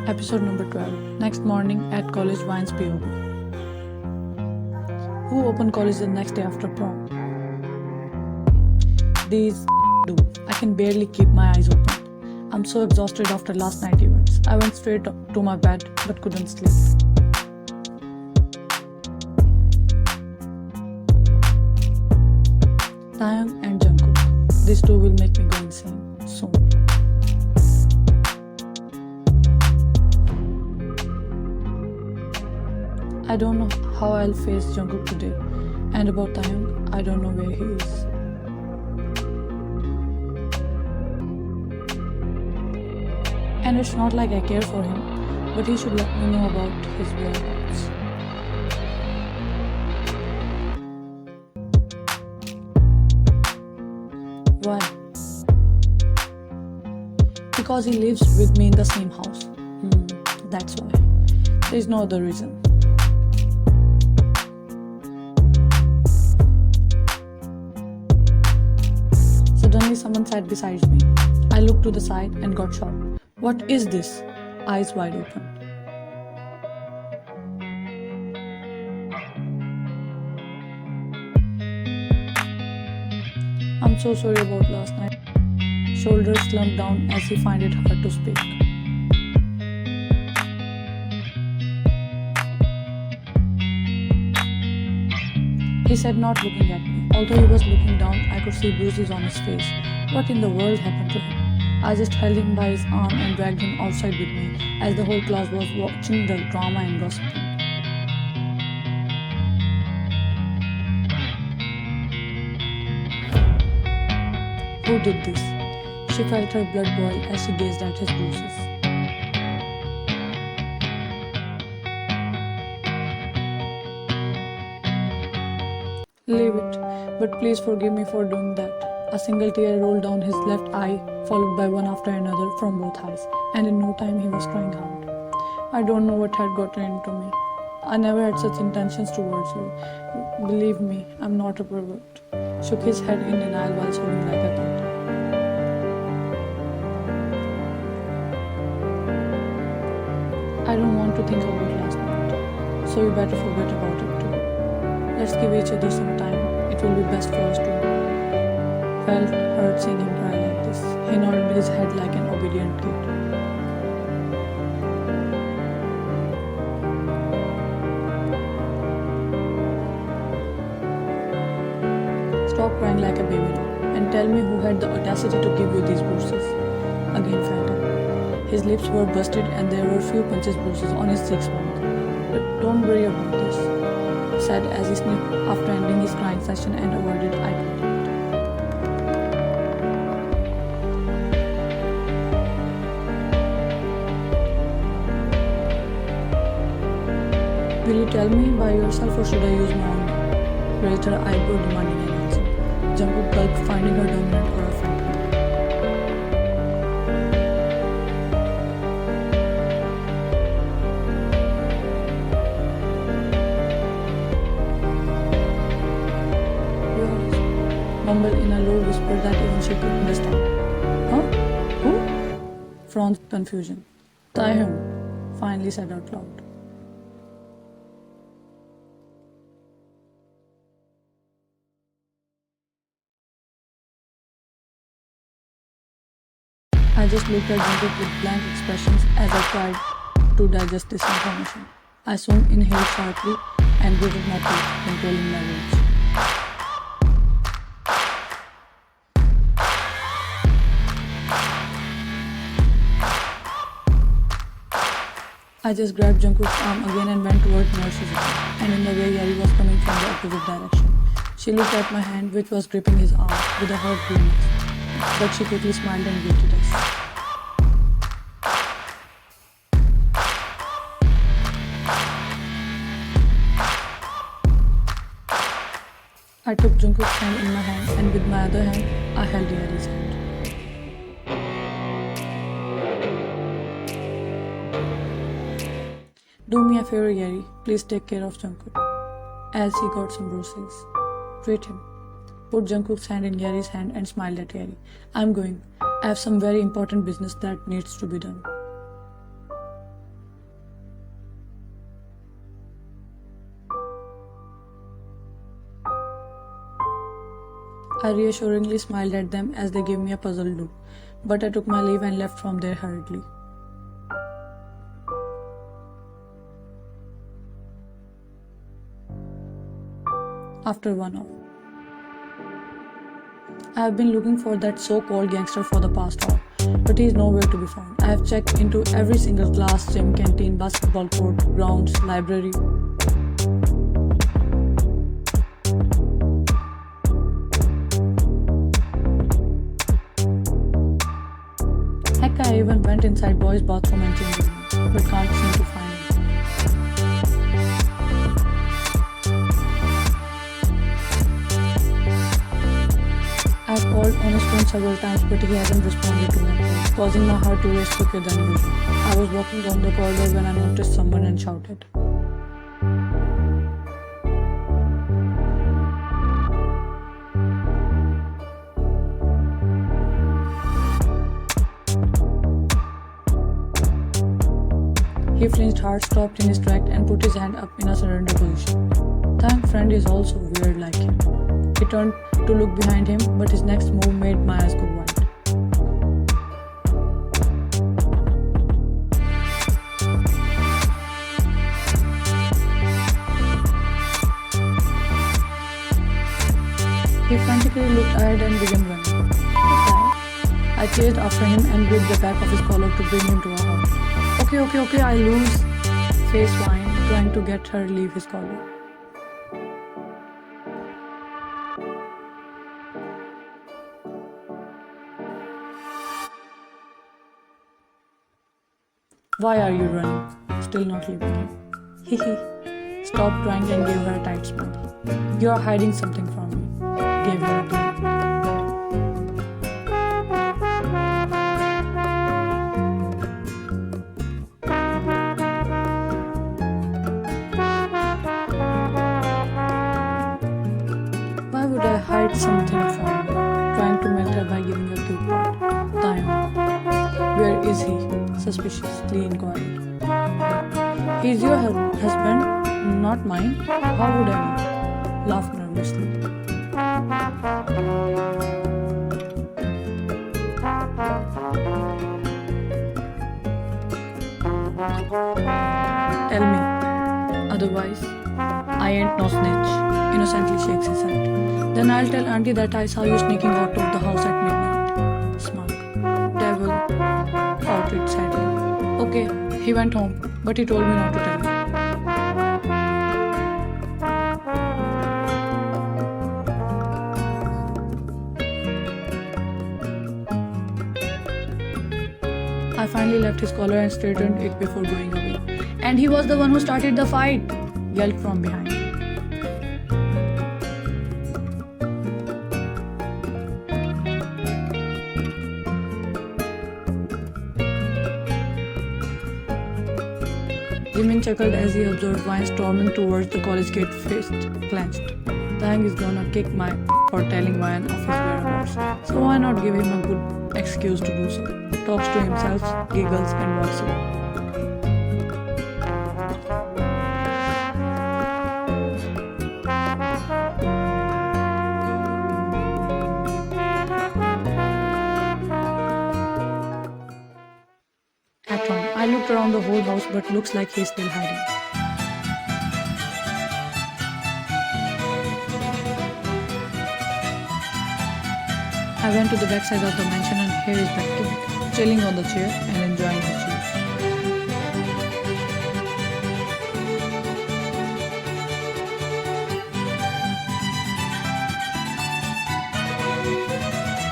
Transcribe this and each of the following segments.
Episode number 12. Next morning at college Vines POV. Who opened college the next day after prom? These do. I can barely keep my eyes open. I'm so exhausted after last night events. I went straight to my bed but couldn't sleep. Taeyang and Jungkook. These two will make me go insane soon. I don't know how I'll face Jungkook today, and about Taeyang, I don't know where he is. And it's not like I care for him, but he should let me know about his whereabouts. Why? Because he lives with me in the same house. That's why. There's no other reason. Suddenly someone sat beside me. I looked to the side and got shocked. What is this? Eyes wide open. I'm so sorry about last night. Shoulders slumped down as he found it hard to speak. He said, not looking at me. Although he was looking down, I could see bruises on his face. What in the world happened to him? I just held him by his arm and dragged him outside with me, as the whole class was watching the drama and gossiping. Who did this? She felt her blood boil as she gazed at his bruises. Leave it, but please forgive me for doing that. A single tear rolled down his left eye, followed by one after another from both eyes, and in no time he was crying hard. I don't know what had gotten into me. I never had such intentions towards you. Believe me, I'm not a pervert. Shook his head in denial while sobbing like a kid. I don't want to think about last night, so you better forget about it too. Let's give each other some time. It will be best for us to. Felt hurt seeing him cry like this. He nodded his head like an obedient kid. Stop crying like a baby now and tell me who had the audacity to give you these bruises. Again Phantom. His lips were busted and there were few punches bruises on his cheekbone. But don't worry about this, said as he sniffed after ending his crying session and avoided eye contact. Will you tell me by yourself or should I use my own? Raised her eyebrow demanding an answer. Jungkook gulped, finding her dominant or frightened. Mumbled in a low whisper that even she could understand. Huh? Who? Frowned confusion. Taeyang, finally said out loud. I just looked at Jungkook with blank expressions as I tried to digest this information. I soon inhaled sharply and gritted my teeth, controlling my words. I just grabbed Jungkook's arm again and went toward Nurse's room, and in the way Yari was coming from the opposite direction. She looked at my hand which was gripping his arm with a hurt grimace, but she quickly smiled and greeted us. I took Jungkook's hand in my hand and with my other hand, I held Yari's hand. Do me a favor, Yari. Please take care of Jungkook. As he got some bruises. Treat him. Put Jungkook's hand in Yari's hand and smiled at Yari. I'm going. I have some very important business that needs to be done. I reassuringly smiled at them as they gave me a puzzled look, but I took my leave and left from there hurriedly. After 1 hour. I have been looking for that so-called gangster for the past hour, but he is nowhere to be found. I have checked into every single class, gym, canteen, basketball court, grounds, library. Heck, I even went inside boys' bathroom and changing room, but can't seem to find him. I've called on his phone several times, but he hasn't responded to my call, causing my heart to race quicker than usual. I was walking down the corridor when I noticed someone and shouted. He flinched hard, stopped in his track, and put his hand up in a surrender position. Thank friend is also weird like him. He turned to look behind him, but his next move made my eyes go wide. He frantically looked ahead and began running. I chased after him and gripped the back of his collar to bring him to a halt. Okay, I lose. Face whined, trying to get her to leave his collar. Why are you running? Still not leaving him. Hehe. Stopped crying and gave her a tight smile. You are hiding something from me. Gave her a glare. Why would I hide something from you? Trying to melt her by giving a cute part. Diamond. Where is he? Suspiciously inquired. He's your husband, not mine. How would I know? Laughed nervously. Tell me. Otherwise, I ain't no snitch. Innocently shakes his head. Then I'll tell auntie that I saw you sneaking out of the house at midnight. Smug. Devil. Pouted sadly. Okay, he went home, but he told me not to tell you. I finally left his collar and straightened it before going away. And he was the one who started the fight, yelled from behind. Jimin chuckled as he observed Vine storming towards the college gate, fist clenched. Thang is gonna kick my for telling Vine of his whereabouts, so why not give him a good excuse to do so? Talks to himself, giggles, and walks away. At home, I looked around the whole house, but looks like he's still hiding. I went to the backside of the mansion and here is that kid, chilling on the chair and enjoying his juice.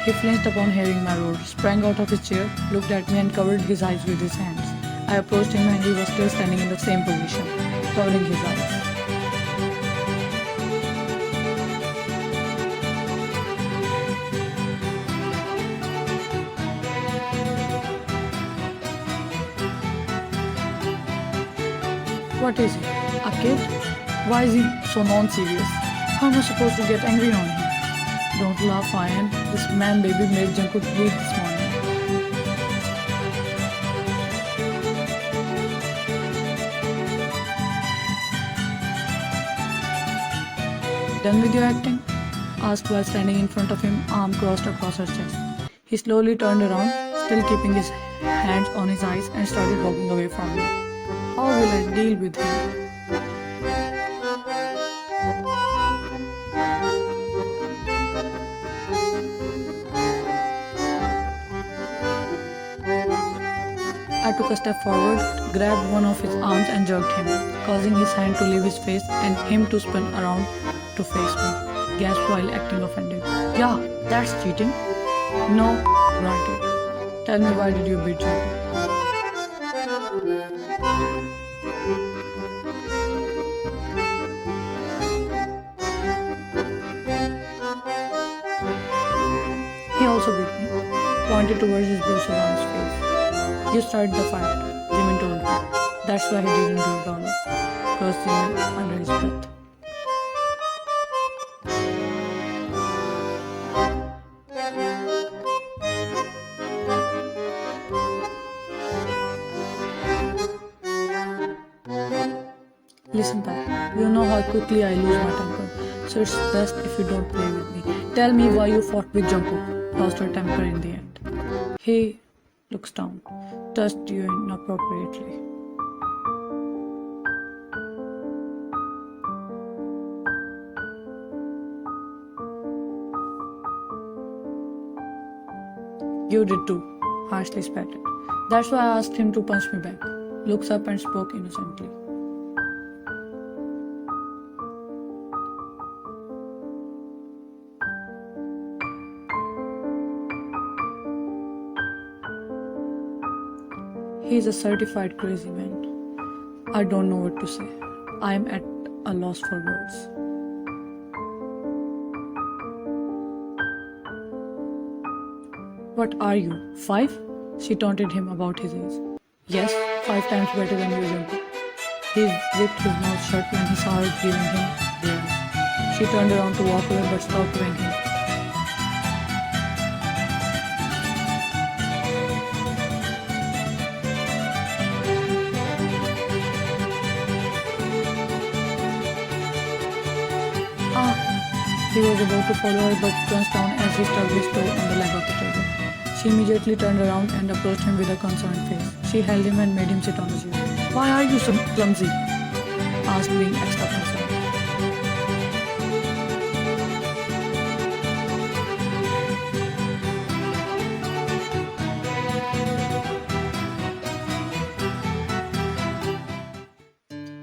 He flinched upon hearing my roar, sprang out of his chair, looked at me and covered his eyes with his hands. I approached him and he was still standing in the same position, covering his eyes. What is he? A kid? Why is he so non-serious? How am I supposed to get angry on him? Don't laugh, Ian. This man baby made Jungkook bleed this morning. Done with your acting? asked while standing in front of him, arm crossed across her chest. He slowly turned around, still keeping his hands on his eyes, and started walking away from me. How will I deal with him? I took a step forward, grabbed one of his arms and jerked him, causing his hand to leave his face and him to spin around to face me, gasped while acting offended. Yeah, that's cheating. No, grunted. Tell me, why did you beat him? He also beat me, pointed towards his bruises on his face. You started the fight, Jimmy told me. That's why he didn't do it all up, cursed Jimmy under his breath. Listen, Pat, you know how quickly I lose my temper, so it's best if you don't play with me. Tell me why you fought with Jungkook, lost her temper in the end. He looks down, touched you inappropriately. You did too, harshly spatted. That's why I asked him to punch me back. Looks up and spoke innocently. He's a certified crazy man. I don't know what to say. I am at a loss for words. What are you, 5? She taunted him about his age. Yes, 5 times better than you, Jungkook. He zipped his mouth shut when he saw her giving him the eye. She turned around to walk away but stopped winking. He was about to follow her but plunged down as he stubbed his toe on the leg of the table. She immediately turned around and approached him with a concerned face. She held him and made him sit on the chair. Why are you so clumsy? Asked, being extra concerned.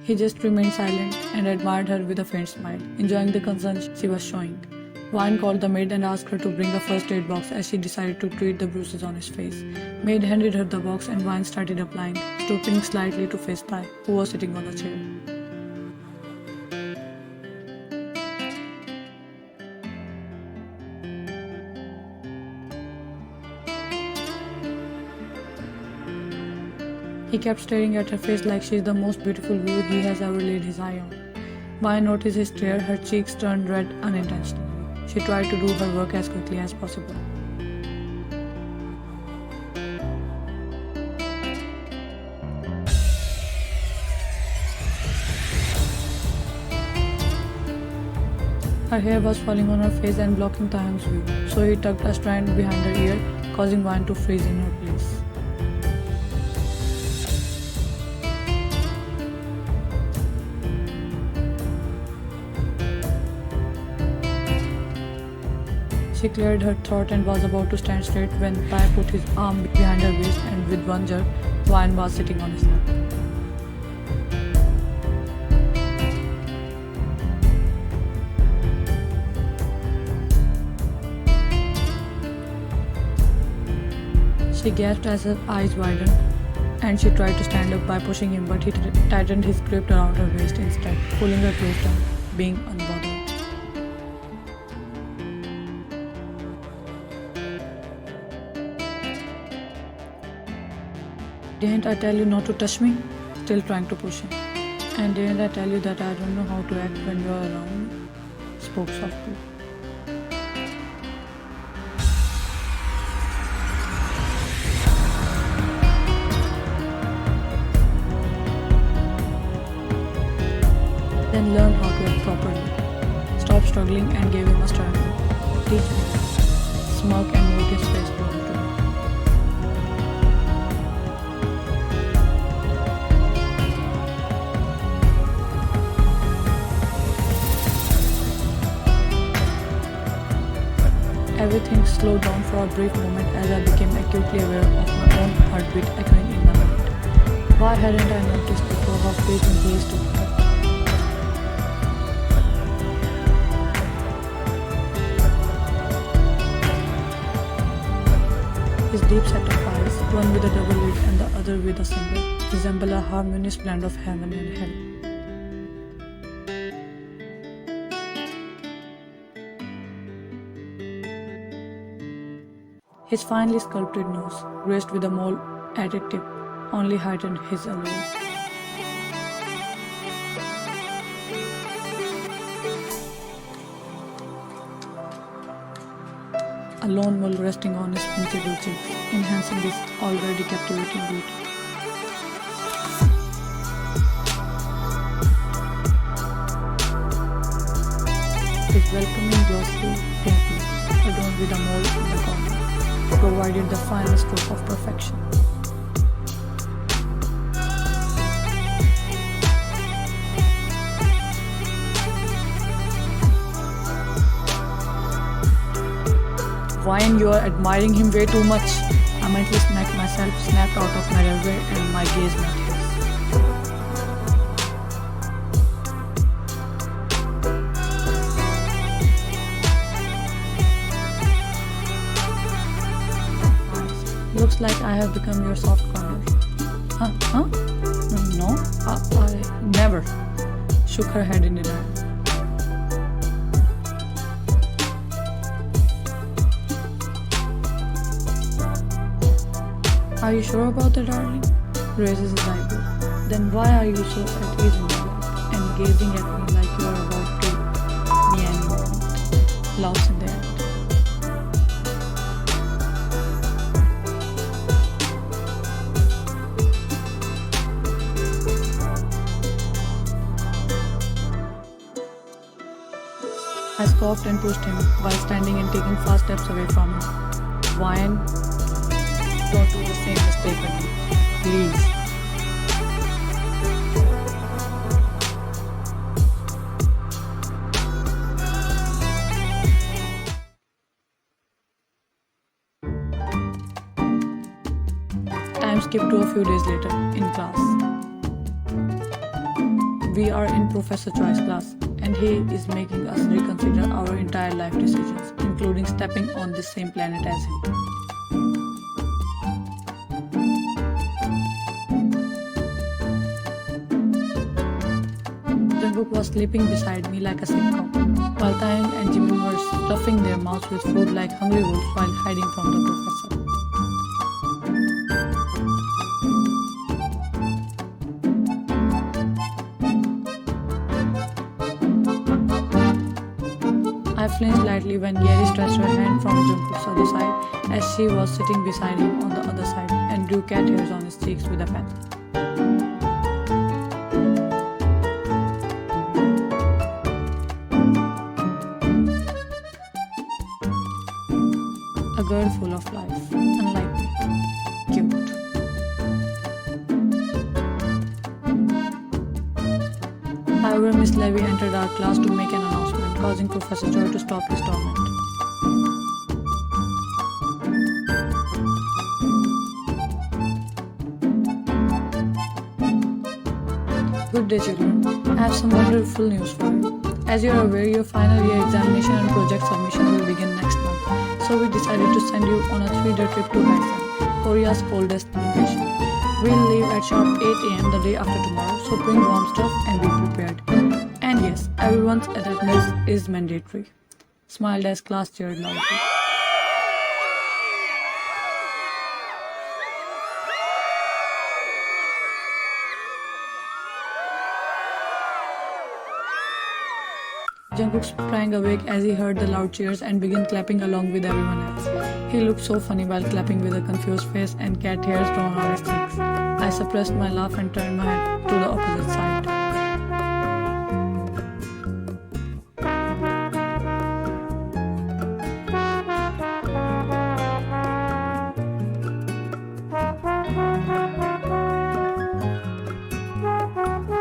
He just remained silent and admired her with a faint smile, enjoying the concern she was showing. Vine called the maid and asked her to bring a first aid box as she decided to treat the bruises on his face. Maid handed her the box and Vine started applying, stooping slightly to face Tai, who was sitting on the chair. He kept staring at her face like she is the most beautiful view he has ever laid his eye on. Vine noticed his stare, her cheeks turned red unintentionally. She tried to do her work as quickly as possible. Her hair was falling on her face and blocking Taehyung's view, so he tucked a strand behind her ear, causing Vine to freeze in her place. She cleared her throat and was about to stand straight when Tai put his arm behind her waist and with one jerk, Vine was sitting on his lap. She gasped as her eyes widened, and she tried to stand up by pushing him, but he tightened his grip around her waist instead, pulling her close down, being unbothered. Didn't I tell you not to touch me? Still trying to push him. And didn't I tell you that I don't know how to act when you are around me? Spoke softly. Then learn how to act properly. Stop struggling and gave him a stern look. Teach me. Smirk and moved his face closer to me. Everything slowed down for a brief moment as I became acutely aware of my own heartbeat echoing in my mind. Why hadn't I noticed before how fleeting he is to me? His deep set of eyes, one with a double lid and the other with a single, resemble a harmonious blend of heaven and hell. His finely sculpted nose, graced with a mole at its tip, only heightened his allure. A lone mole resting on his pincable cheeks, enhancing his already captivating beauty. His welcoming glossy pink lips, adorned with a mole in the corner, provided the final stroke of perfection. Wine, you are admiring him way too much. I mentally smacked myself, snapped out of my reverie, and my gaze met his. Looks like I have become your soft corner. Huh? No, I never. Shook her head in denial. Are you sure about that, darling? Raises his eyebrow. Then why are you so at ease in your lap and gazing at me like you are about to me anymore? Laughs in the act. I scoffed and pushed him while standing and taking fast steps away from him. Wine, don't do the same mistake again, please. Time skipped to a few days later, in class. We are in Professor Choi's class, and he is making us reconsider our entire life decisions, including stepping on this same planet as him. Jungkook was sleeping beside me like a sick cow, while Taeyang and Jimin were stuffing their mouths with food like hungry wolves while hiding from the professor. I flinched slightly when Gary stretched her hand from Jungkook's other side as she was sitting beside him on the other side and drew cat hairs on his cheeks with a pen. A girl full of life, unlike me. Cute. However, Miss Levy entered our class to make an announcement, causing Professor Choi to stop his torment. Good day, children. I have some wonderful news for you. As you are aware, your final year examination and project submission will begin next month. So we decided to send you on a 3-day trip to Haisan, Korea's coldest location. We'll leave at sharp 8 AM the day after tomorrow, so bring warm stuff and be prepared. And yes, everyone's attendance is mandatory. Smiled as class cheered loudly. Jungkook sprang awake as he heard the loud cheers and began clapping along with everyone else. He looked so funny while clapping with a confused face and cat hairs drawn on his cheeks. I suppressed my laugh and turned my head to the opposite side.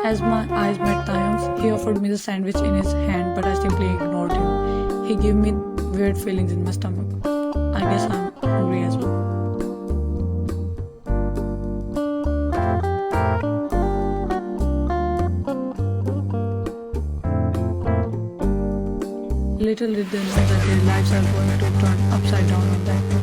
As my eyes met Taeyong's, he offered me the sandwich in his hand, but I simply ignored him. He gave me weird feelings in my stomach. I guess I'm hungry as well. Little did they know that their lives are going to turn upside down on them.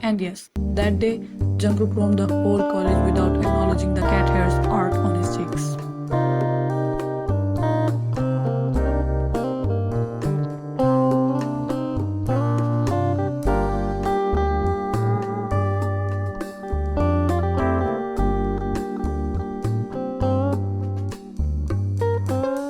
And yes, that day, Jungkook roamed the whole college without acknowledging the cat hair's art on his cheeks.